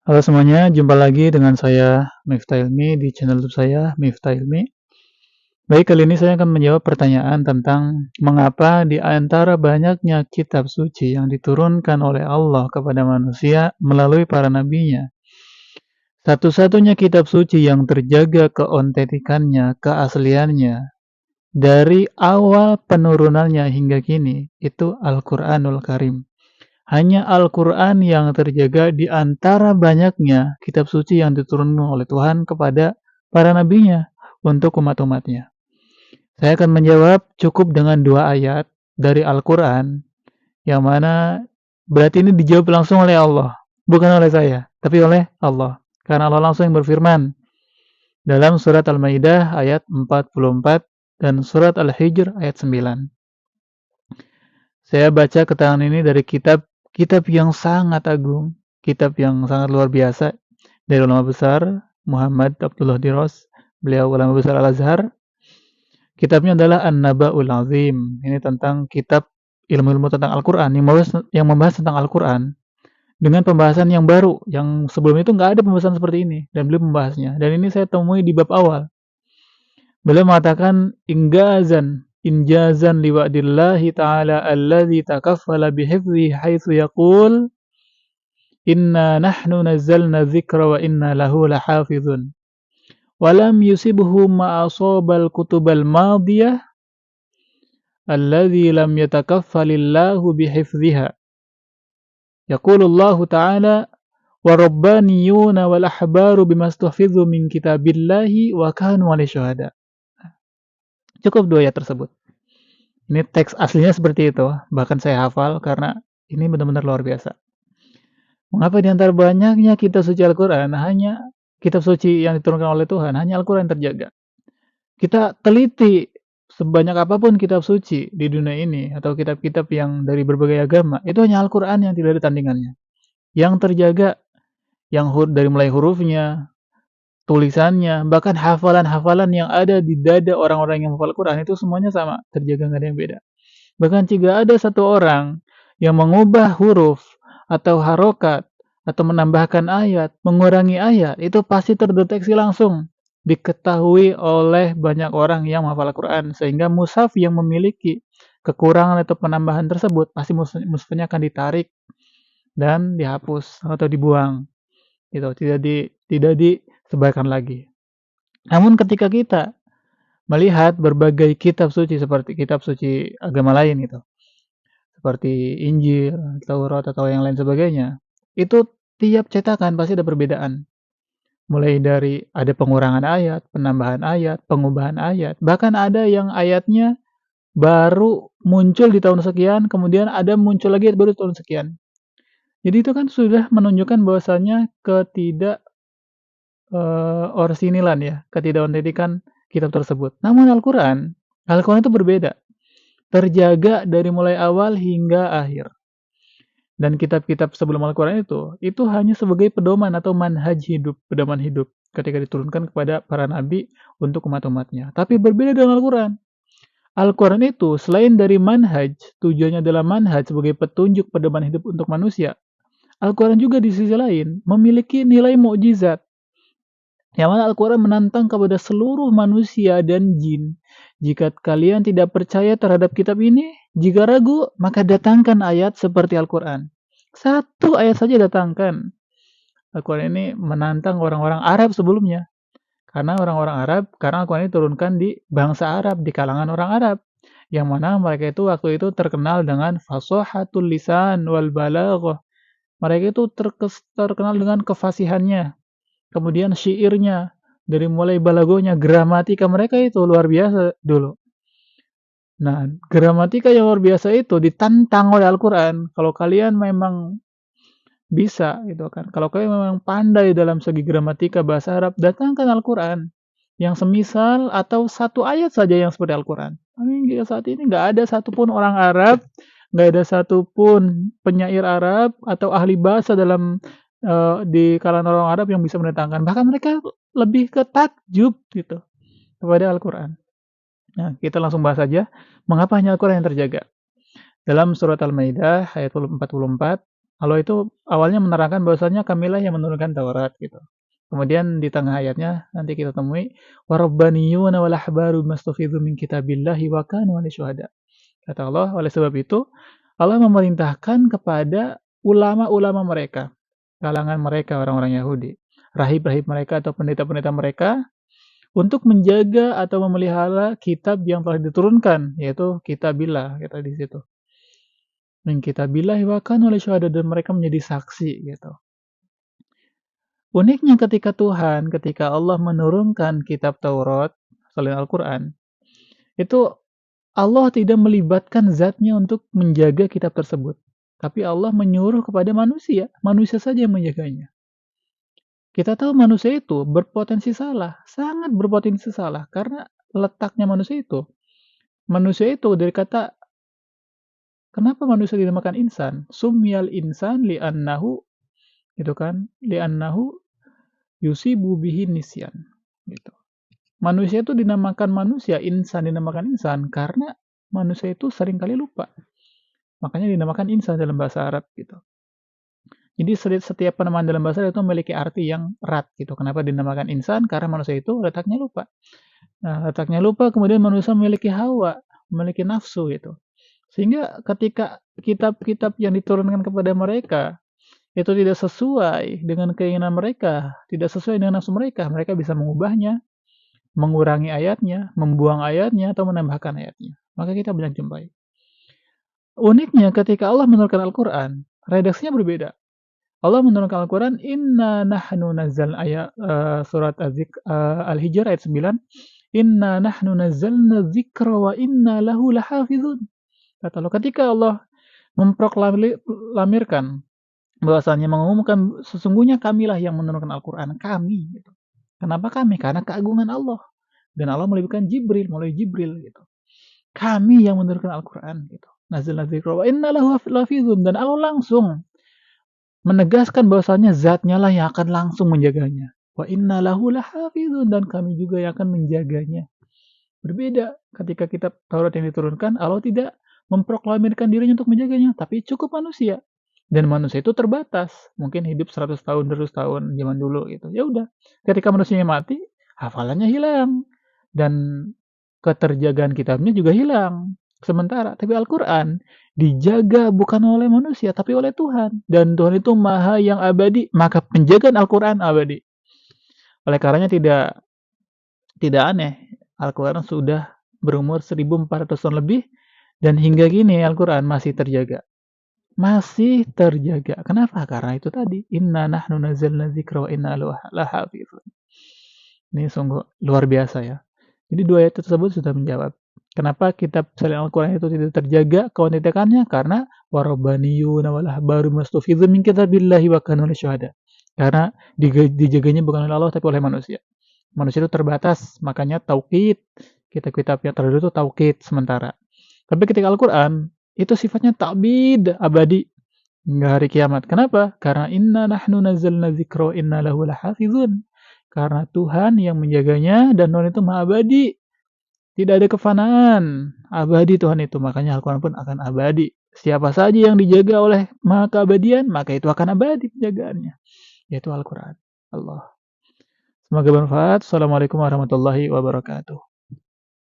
Halo semuanya, jumpa lagi dengan saya Miftah Ilmi di channel YouTube saya Miftah Ilmi. Baik, kali ini saya akan menjawab pertanyaan tentang mengapa di antara banyaknya kitab suci yang diturunkan oleh Allah kepada manusia melalui para nabinya, satu-satunya kitab suci yang terjaga keontentikannya, keasliannya dari awal penurunannya hingga kini itu Al-Qur'anul Karim. Hanya Al-Quran yang terjaga di antara banyaknya kitab suci yang diturunkan oleh Tuhan kepada para nabinya untuk umat-umatnya. Saya akan menjawab cukup dengan 2 ayat dari Al-Quran, yang mana berarti ini dijawab langsung oleh Allah, bukan oleh saya, tapi oleh Allah. Karena Allah langsung yang berfirman dalam surat Al-Maidah ayat 44 dan surat Al-Hijr ayat 9. Saya baca keterangan ini dari kitab yang sangat agung, kitab yang sangat luar biasa dari ulama besar Muhammad Abdullah Diros, beliau ulama besar Al-Azhar. Kitabnya adalah An-Naba'ul Azim. Ini tentang kitab ilmu-ilmu tentang Al-Quran, yang membahas tentang Al-Quran dengan pembahasan yang baru, yang sebelum itu nggak ada pembahasan seperti ini, dan beliau membahasnya. Dan ini saya temui di bab awal. Beliau mengatakan injazan liwa'dillahi ta'ala alladhi takaffala bihifzi haitsu yaqul inna nahnu nazzalna dzikra wa inna lahu lahafizun walam yusibhu ma asabal kutubal madiyah alladhi lam yatakaffalillahu bihifziha yaqulullahu ta'ala wa rabbaniyuna wal ahbaru bimastuhfizu min kitabillahi wa kanu 'alaihi syuhada. Cukup 2 ayat tersebut. Ini teks aslinya seperti itu, bahkan saya hafal karena ini benar-benar luar biasa. Mengapa di antara banyaknya kitab suci Al-Quran, hanya kitab suci yang diturunkan oleh Tuhan, hanya Al-Quran yang terjaga. Kita teliti sebanyak apapun kitab suci di dunia ini, atau kitab-kitab yang dari berbagai agama, itu hanya Al-Quran yang tidak ada tandingannya. Yang terjaga, yang dari mulai hurufnya, tulisannya, bahkan hafalan-hafalan yang ada di dada orang-orang yang menghafal Al-Quran, itu semuanya sama, terjaga, nggak ada yang beda. Bahkan jika ada satu orang yang mengubah huruf atau harokat atau menambahkan ayat, mengurangi ayat, itu pasti terdeteksi langsung, diketahui oleh banyak orang yang menghafal Al-Quran, sehingga mushaf yang memiliki kekurangan atau penambahan tersebut pasti mushafnya akan ditarik dan dihapus atau dibuang, gitu, tidak disebarkan lagi. Namun ketika kita melihat berbagai kitab suci seperti kitab suci agama lain gitu, seperti Injil, Taurat, atau yang lain sebagainya, itu tiap cetakan pasti ada perbedaan. Mulai dari ada pengurangan ayat, penambahan ayat, pengubahan ayat, bahkan ada yang ayatnya baru muncul di tahun sekian, kemudian ada muncul lagi baru tahun sekian. Jadi itu kan sudah menunjukkan bahwasanya originalan ya, ketidakontentikan kitab tersebut. Namun Al-Quran itu berbeda, terjaga dari mulai awal hingga akhir. Dan kitab-kitab sebelum Al-Quran itu hanya sebagai pedoman atau manhaj hidup, pedoman hidup ketika diturunkan kepada para nabi untuk umat-umatnya. Tapi berbeda dengan Al-Quran. Al-Quran itu selain dari manhaj, tujuannya adalah manhaj sebagai petunjuk pedoman hidup untuk manusia. Al-Quran juga di sisi lain memiliki nilai mukjizat. Yang mana Al-Quran menantang kepada seluruh manusia dan jin. Jika kalian tidak percaya terhadap kitab ini, jika ragu, maka datangkan ayat seperti Al-Quran. Satu ayat saja datangkan. Al-Quran ini menantang orang-orang Arab sebelumnya. Karena Al-Quran ini diturunkan di bangsa Arab, di kalangan orang Arab. Yang mana mereka itu waktu itu terkenal dengan fasahatul lisan wal balaghah. Mereka itu terkenal dengan kefasihannya. Kemudian syairnya, dari mulai balagonya, gramatika mereka itu luar biasa dulu. Nah, gramatika yang luar biasa itu ditantang oleh Al-Quran. Kalau kalian memang bisa, gitu kan. Kalau kalian memang pandai dalam segi gramatika bahasa Arab, datangkan Al-Quran yang semisal atau satu ayat saja yang seperti Al-Quran. Hingga saat ini nggak ada satupun orang Arab, nggak ada satupun penyair Arab atau ahli bahasa di kalangan orang Arab yang bisa mendatangkan. Bahkan mereka lebih ke takjub gitu kepada Al-Quran. Nah, kita langsung bahas saja mengapa hanya Al-Quran yang terjaga. Dalam surat Al-Maidah ayat 44, Allah itu awalnya menerangkan bahwasanya kamilah yang menurunkan Taurat gitu. Kemudian di tengah ayatnya nanti kita temui warabbaniyuna wal ahbaru mastafidhu min kitabillahi wa kanu syuhada. Kata Allah, oleh sebab itu Allah memerintahkan kepada ulama-ulama mereka, kalangan mereka orang-orang Yahudi, rahib-rahib mereka atau pendeta-pendeta mereka untuk menjaga atau memelihara kitab yang telah diturunkan, yaitu kitabillah kata di situ. Min kitabillahi wa kanu syuhada, dan mereka menjadi saksi gitu. Uniknya ketika Allah menurunkan kitab Taurat selain Al-Quran, itu Allah tidak melibatkan zatnya untuk menjaga kitab tersebut. Tapi Allah menyuruh kepada manusia saja yang menjaganya. Kita tahu manusia itu berpotensi salah, sangat berpotensi salah, karena letaknya manusia itu dari kata, kenapa manusia dinamakan insan? Sumyal insan li'annahu, gitu kan, li'annahu yusibu bihi nisyan, gitu. Manusia itu dinamakan manusia, insan dinamakan insan karena manusia itu seringkali lupa. Makanya dinamakan insan dalam bahasa Arab gitu. Jadi setiap penamaan dalam bahasa Arab itu memiliki arti yang erat gitu. Kenapa dinamakan insan? Karena manusia itu letaknya lupa. Nah, letaknya lupa, kemudian manusia memiliki hawa, memiliki nafsu gitu. Sehingga ketika kitab-kitab yang diturunkan kepada mereka itu tidak sesuai dengan keinginan mereka, tidak sesuai dengan nafsu mereka, mereka bisa mengubahnya, mengurangi ayatnya, membuang ayatnya, atau menambahkan ayatnya. Maka kita banyak jumpai. Uniknya ketika Allah menurunkan Al-Quran, redaksinya berbeda. Allah menurunkan Al-Quran, inna nahnu nazzal ayat surat Al-Hijr ayat 9, inna nahnu nazzalna dzikra wa inna lahu lahafizun. Kata Allah, ketika Allah memproklamirkan bahwasanya mengumumkan sesungguhnya kamilah yang menurunkan Al-Quran, kami gitu. Kenapa kami? Karena keagungan Allah. Dan Allah melibatkan Jibril, melalui Jibril gitu. Kami yang menurunkan Al-Quran gitu. Nazzalna dzikra wa inna lahu lahafizun, dan Allah langsung menegaskan bahwasanya zatnya lah yang akan langsung menjaganya. Wa inna lahu lahafizun, dan kami juga yang akan menjaganya. Berbeda ketika kitab Taurat yang diturunkan, Allah tidak memproklamirkan dirinya untuk menjaganya, tapi cukup manusia. Dan manusia itu terbatas, mungkin hidup 100 tahun, 200 tahun zaman dulu gitu. Ya udah, ketika manusianya mati, hafalannya hilang dan keterjagaan kitabnya juga hilang. Sementara tapi Al-Qur'an dijaga bukan oleh manusia tapi oleh Tuhan, dan Tuhan itu Maha yang abadi, maka penjagaan Al-Qur'an abadi. Oleh karenanya tidak aneh Al-Qur'an sudah berumur 1400 tahun lebih dan hingga kini Al-Qur'an masih terjaga. Masih terjaga. Kenapa? Karena itu tadi, inna nahnu nazzalna dzikra wa inna lahafizun. Ini sungguh luar biasa ya. Jadi dua ayat tersebut sudah menjawab kenapa kitab selain Al-Quran itu tidak terjaga kuantitakannya, karena warabbaniyuna wal ahbaru mastufidhu min kitabillahi wa kanu syuhada. Karena dijaganya bukan oleh Allah tapi oleh manusia. Manusia itu terbatas, makanya tauqid, kitab-kitab yang terdahulu itu tauqid sementara. Tapi ketika Al-Quran itu sifatnya ta'bid, abadi hingga hari kiamat. Kenapa? Karena inna nahnu nazzalna dzikra wa inna lahu lahafizun. Karena Tuhan yang menjaganya dan Tuhan itu maha abadi. Tidak ada kefanaan. Abadi Tuhan itu. Makanya Al-Quran pun akan abadi. Siapa saja yang dijaga oleh maha keabadian, maka itu akan abadi penjagaannya. Yaitu Al-Quran. Allah. Semoga bermanfaat. Assalamualaikum warahmatullahi wabarakatuh.